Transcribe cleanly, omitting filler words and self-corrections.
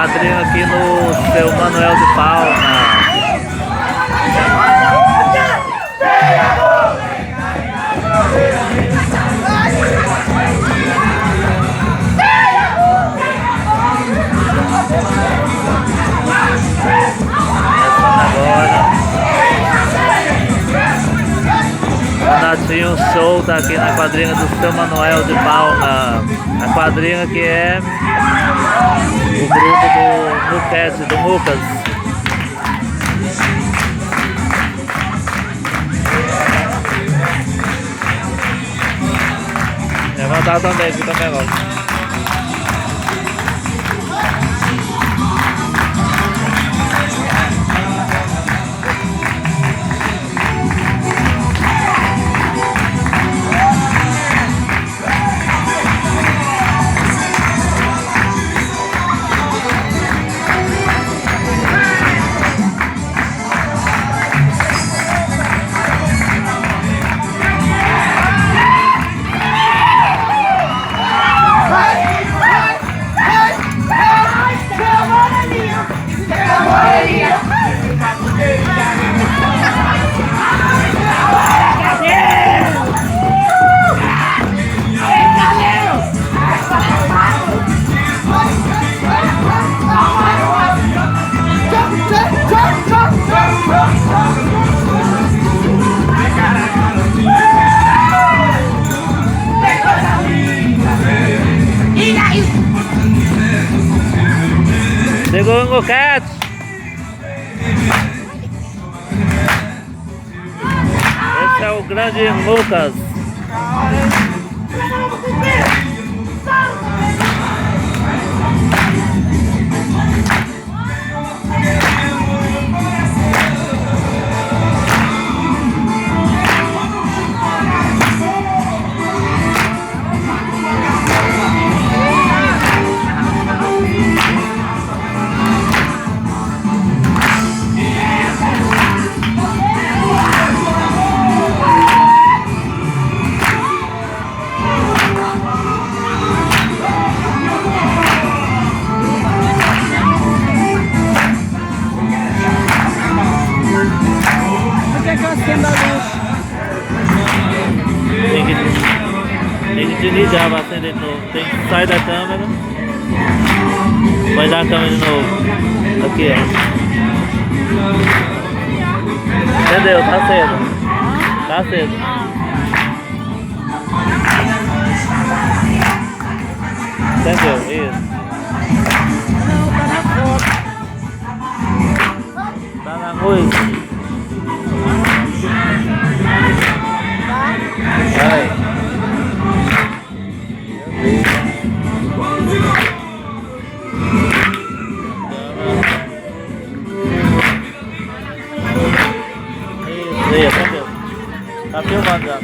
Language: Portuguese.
quadrinho aqui no seu Manuel de Palma. Renatinho Show tá aqui na quadrinha do seu Manuel de Palma. A quadrinha que é o grupo do Nuquete, do Lucas. Levantar também aqui também agora. Chegou o Nuquete. Esse é o grande Lucas. Tem que desligar, vai acender de novo. Tem que sair da câmera. Vai dar a câmera de novo. Aqui, ó. Entendeu? Tá cedo. Tá cedo. Entendeu? Isso. Tá na música. Vai. Isso, tá filmando já.